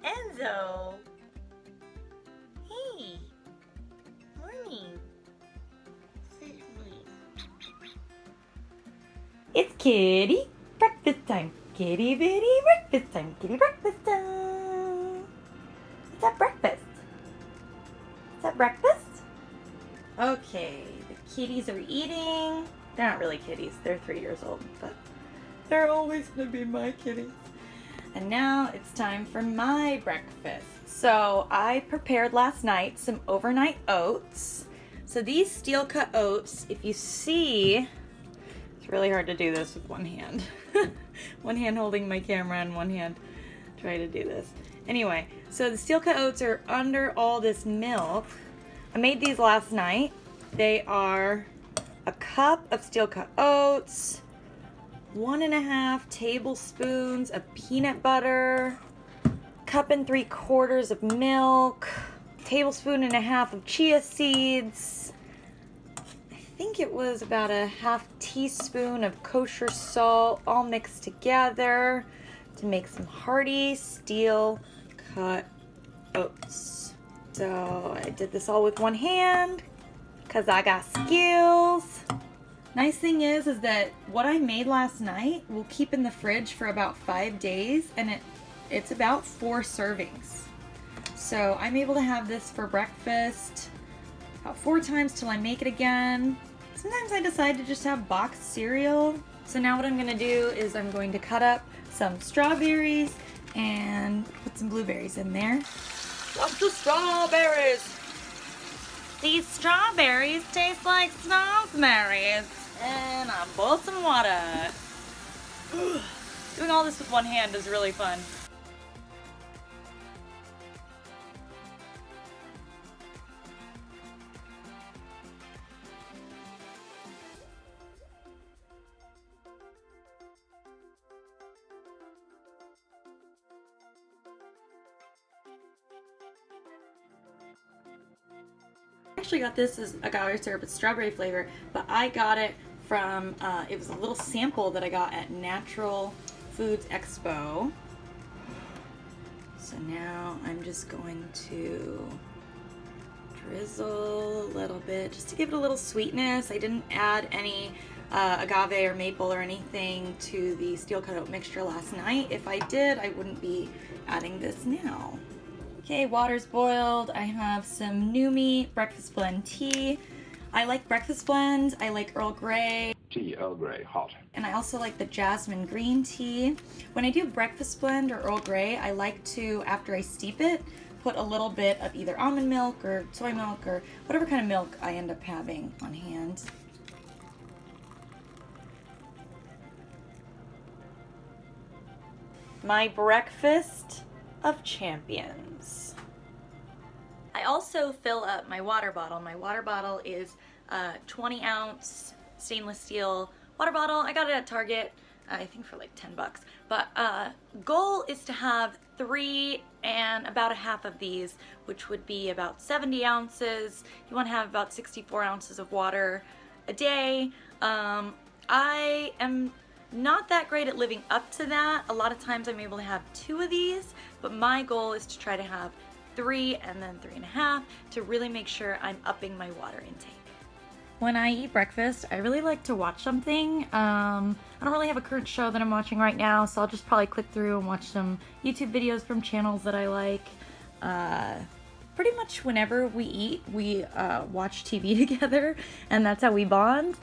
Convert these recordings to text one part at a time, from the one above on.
Enzo! Hey! Morning! It's kitty breakfast time! Kitty bitty breakfast time! Kitty breakfast time! Is that breakfast? Is that breakfast? Okay, the kitties are eating. They're not really kitties, they're 3 years old, but they're always gonna be my kitties. And now it's time for my breakfast. So I prepared last night some overnight oats. So these steel cut oats, if you see, it's really hard to do this with one hand. One hand holding my camera and one hand trying to do this. Anyway, so the steel cut oats are under all this milk. I made these last night. They are a cup of steel cut oats, 1.5 tablespoons of peanut butter, 1 3/4 cups of milk, 1.5 tablespoons of chia seeds. I think it was about a 1/2 teaspoon of kosher salt, all mixed together to make some hearty steel cut oats. So I did this all with one hand because I got skills. Nice thing is that what I made last night will keep in the fridge for about 5 days, and it's about 4 servings. So I'm able to have this for breakfast about 4 times till I make it again. Sometimes I decide to just have boxed cereal. So now what I'm gonna do is I'm going to cut up some strawberries and put some blueberries in there. Lots of strawberries! These strawberries taste like snozberries. And I boiled some water. Doing all this with one hand is really fun. I actually got this as agave syrup with strawberry flavor, but I got it from, it was a little sample that I got at Natural Foods Expo. So now I'm just going to drizzle a little bit just to give it a little sweetness. I didn't add any agave or maple or anything to the steel cut oat mixture last night. If I did, I wouldn't be adding this now. Okay, water's boiled. I have some Numi breakfast blend tea. I like breakfast blend. I like Earl Grey. Tea, Earl Grey, hot. And I also like the jasmine green tea. When I do breakfast blend or Earl Grey, I like to, after I steep it, put a little bit of either almond milk or soy milk or whatever kind of milk I end up having on hand. My breakfast of champions. I also fill up my water bottle. My water bottle is a 20-ounce stainless steel water bottle. I got it at Target, I think for like $10. But goal is to have 3 and about a half of these, which would be about 70 ounces. You want to have about 64 ounces of water a day. I am not that great at living up to that. A lot of times I'm able to have 2 of these, but my goal is to try to have 3 and then 3.5 to really make sure I'm upping my water intake. When I eat breakfast, I really like to watch something. I don't really have a current show that I'm watching right now, so I'll just probably click through and watch some YouTube videos from channels that I like. Pretty much whenever we eat, we watch TV together, and that's how we bond.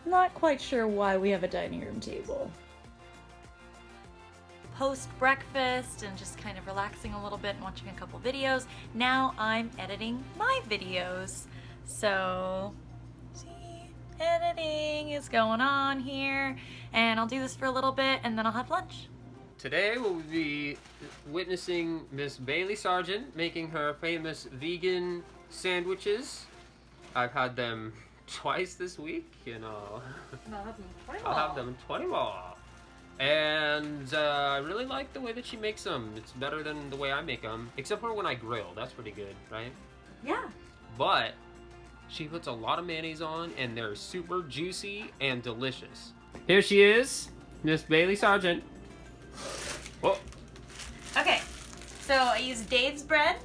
Not quite sure why we have a dining room table. Post breakfast and just kind of relaxing a little bit and watching a couple videos. Now I'm editing my videos. So, see, editing is going on here, and I'll do this for a little bit and then I'll have lunch. Today we'll be witnessing Miss Bailey Sargeant making her famous vegan sandwiches. I've had them twice this week, you know. I'll have them 20 more. And I really like the way that she makes them. It's better than the way I make them, except for when I grill. That's pretty good, right? Yeah. But she puts a lot of mayonnaise on, and they're super juicy and delicious. Here she is, Miss Bailey Sargeant. Whoa. Okay, so I use Dave's bread.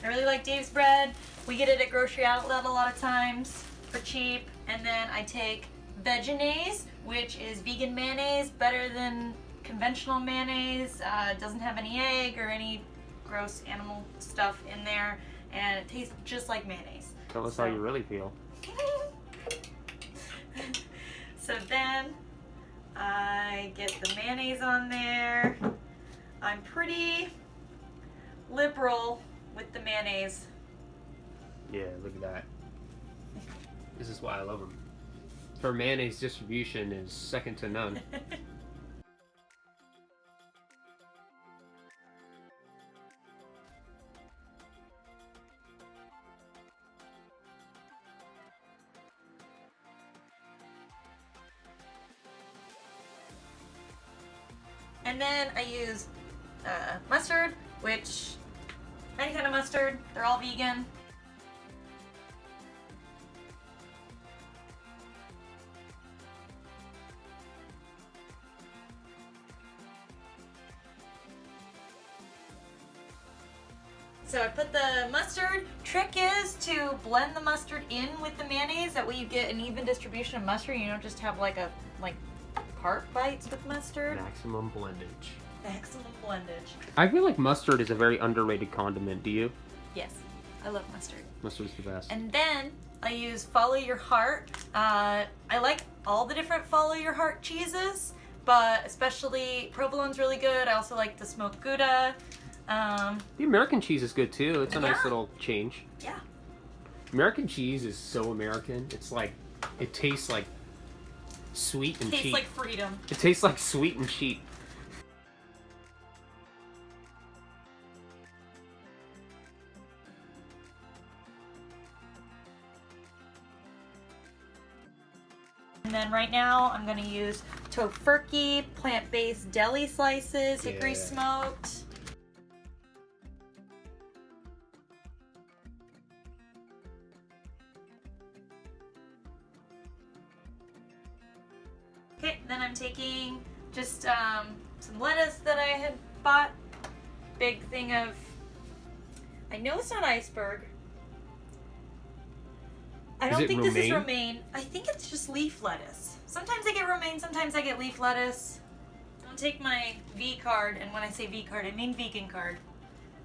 I really like Dave's bread. We get it at grocery outlet a lot of times for cheap. And then I take Vegenaise, which is vegan mayonnaise, better than conventional mayonnaise. It doesn't have any egg or any gross animal stuff in there, and it tastes just like mayonnaise. Tell us how you really feel. So then I get the mayonnaise on there. I'm pretty liberal with the mayonnaise. Yeah, look at that. This is why I love them. Her mayonnaise distribution is second to none. And then I use mustard, which any kind of mustard, they're all vegan. So I put the mustard. Trick is to blend the mustard in with the mayonnaise. That way you get an even distribution of mustard. You don't just have like part bites with mustard. Maximum blendage. Maximum blendage. I feel like mustard is a very underrated condiment. Do you? Yes, I love mustard. Mustard's the best. And then I use Follow Your Heart. I like all the different Follow Your Heart cheeses, but especially provolone's really good. I also like the smoked Gouda. The American cheese is good too. It's a nice little change. Yeah. American cheese is so American. It's like, it tastes like sweet and cheap. Tastes like freedom. It tastes like sweet and cheap. And then right now I'm going to use tofurkey plant-based deli slices, hickory smoked. Okay, then I'm taking just some lettuce that I had bought. Big thing of, I know it's not iceberg. I don't think this is romaine. I think it's just leaf lettuce. Sometimes I get romaine, sometimes I get leaf lettuce. I'll take my V card, and when I say V card, I mean vegan card,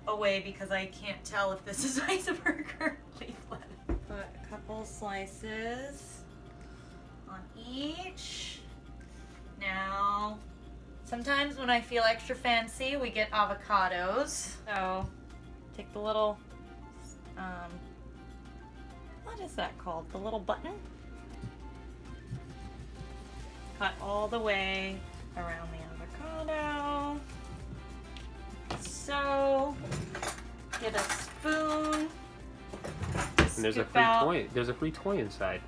away because I can't tell if this is iceberg or leaf lettuce. Put a couple slices on each. Now, sometimes when I feel extra fancy, we get avocados. So, take the little, what is that called? The little button? Cut all the way around the avocado. So, get a spoon. And there's a free toy. There's a free toy inside.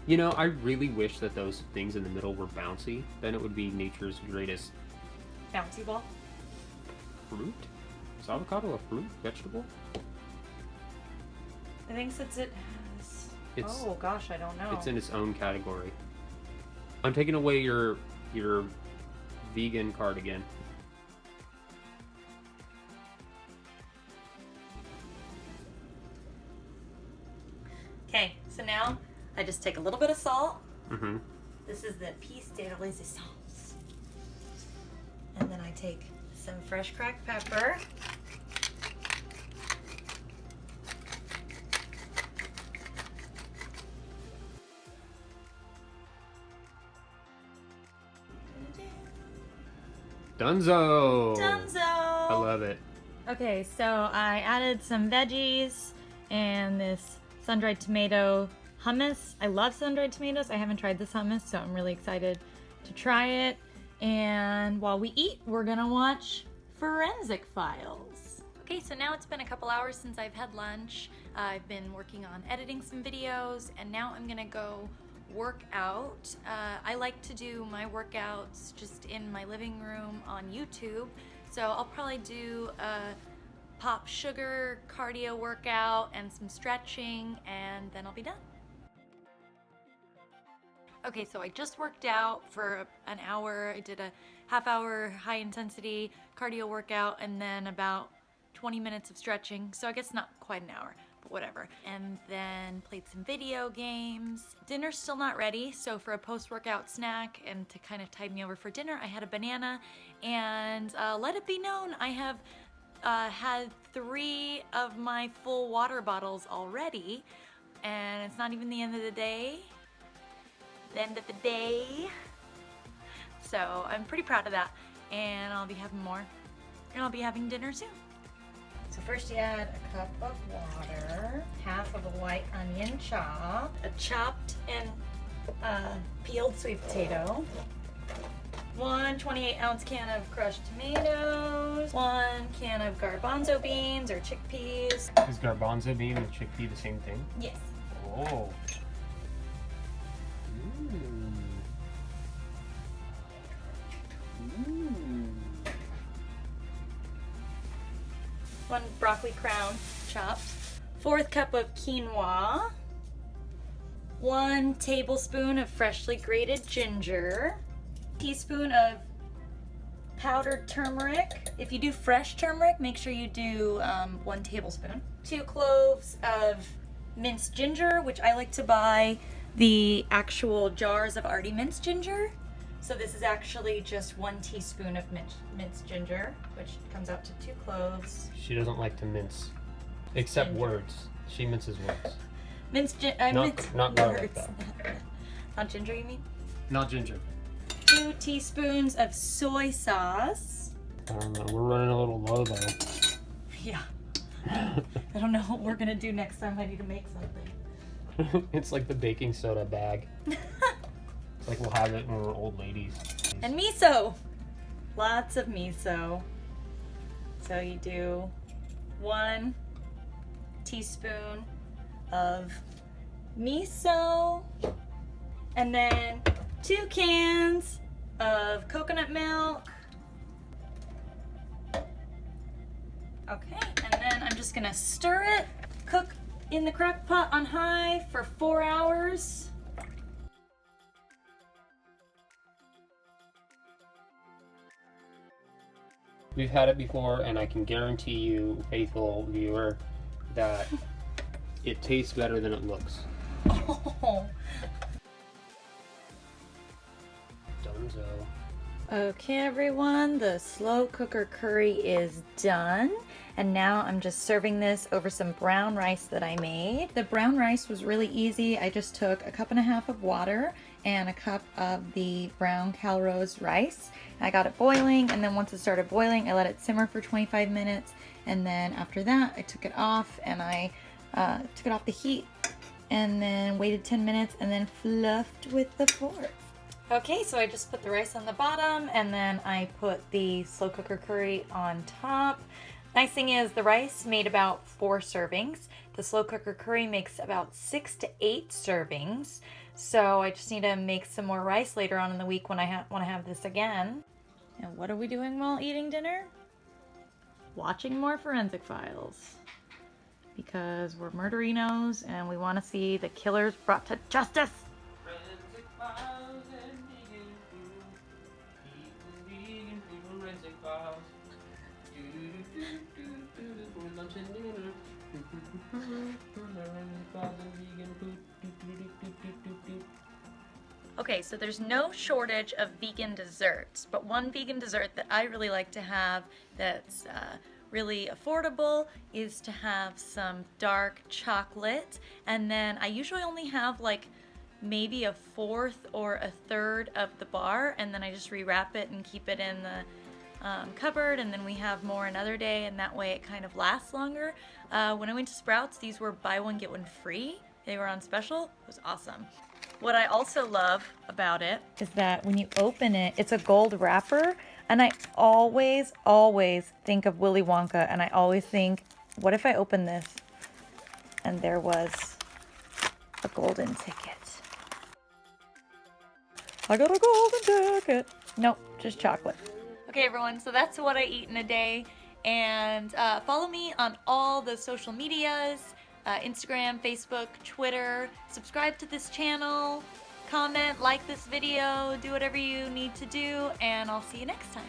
You know, I really wish that those things in the middle were bouncy. Then it would be nature's greatest bouncy ball. Fruit? Is avocado a fruit? Vegetable? I think since it has... oh gosh, I don't know. It's in its own category. I'm taking away your vegan card again. Okay, so now I just take a little bit of salt. Mm-hmm. This is the piece de resistance. And then I take some fresh cracked pepper. Dunzo! Dunzo! I love it. Okay, so I added some veggies and this sun-dried tomato hummus. I love sun-dried tomatoes. I haven't tried this hummus, so I'm really excited to try it. And while we eat, we're gonna watch Forensic Files. Okay, so now it's been a couple hours since I've had lunch. I've been working on editing some videos, and now I'm gonna go work out. I like to do my workouts just in my living room on YouTube. So I'll probably do a pop sugar cardio workout and some stretching, and then I'll be done. Okay, so I just worked out for an hour. I did a half-hour high-intensity cardio workout and then about 20 minutes of stretching. So I guess not quite an hour, but whatever. And then played some video games. Dinner's still not ready, so for a post-workout snack and to kind of tide me over for dinner, I had a banana. And let it be known, I have had 3 of my full water bottles already. And it's not even the end of the day. So I'm pretty proud of that, and I'll be having more, and I'll be having dinner soon. So first you add a cup of water, half of a white onion chopped, a chopped and peeled sweet potato, 1 28-ounce can of crushed tomatoes, 1 can of garbanzo beans or chickpeas. Is garbanzo bean and chickpea the same thing? Yes. Oh. 1 broccoli crown chopped, 1/4 cup of quinoa, 1 tablespoon of freshly grated ginger, teaspoon of powdered turmeric. If you do fresh turmeric, make sure you do 1 tablespoon. 2 cloves of minced ginger, which I like to buy the actual jars of already minced ginger. So this is actually just 1 teaspoon of minced ginger, which comes out to 2 cloves. She doesn't like to mince, except Ginger. words. She minces words. Not garlic, though. Not ginger, you mean? Not ginger. 2 teaspoons of soy sauce. I don't know. We're running a little low though. Yeah. I don't know what we're gonna do next time I need to make something. It's like the baking soda bag. It's like we'll have it when we're old ladies. And miso. Lots of miso. So you do 1 teaspoon of miso, and then 2 cans of coconut milk. Okay, and then I'm just gonna stir it, cook in the crock pot on high for 4 hours. We've had it before, and I can guarantee you, faithful viewer, that it tastes better than it looks. Oh. Dunzo. Okay everyone, the slow cooker curry is done. And now I'm just serving this over some brown rice that I made. The brown rice was really easy. I just took 1.5 cups of water and 1 cup of the brown Calrose rice. I got it boiling, and then once it started boiling, I let it simmer for 25 minutes. And then after that, I took it off, and I took it off the heat, and then waited 10 minutes, and then fluffed with the fork. Okay, so I just put the rice on the bottom, and then I put the slow cooker curry on top. Nice thing is the rice made about 4 servings. The slow cooker curry makes about 6 to 8 servings. So I just need to make some more rice later on in the week when I want to have this again. And what are we doing while eating dinner? Watching more Forensic Files. Because we're murderinos and we want to see the killers brought to justice. Forensic Files and vegan food. Vegan food, Forensic Files. For lunch and dinner. Forensic Files and vegan food. Okay, so there's no shortage of vegan desserts, but one vegan dessert that I really like to have that's really affordable is to have some dark chocolate, and then I usually only have like maybe 1/4 or 1/3 of the bar, and then I just rewrap it and keep it in the cupboard, and then we have more another day, and that way it kind of lasts longer. When I went to Sprouts, these were buy one get one free. They were on special. It was awesome. What I also love about it is that when you open it, it's a gold wrapper, and I always think of Willy Wonka, and I always think, what if I open this and there was a golden ticket? I got a golden ticket. Nope, just chocolate. Okay, everyone, so that's what I eat in a day, and follow me on all the social medias. Instagram, Facebook, Twitter. Subscribe to this channel. comment, like this video, do whatever you need to do, and I'll see you next time.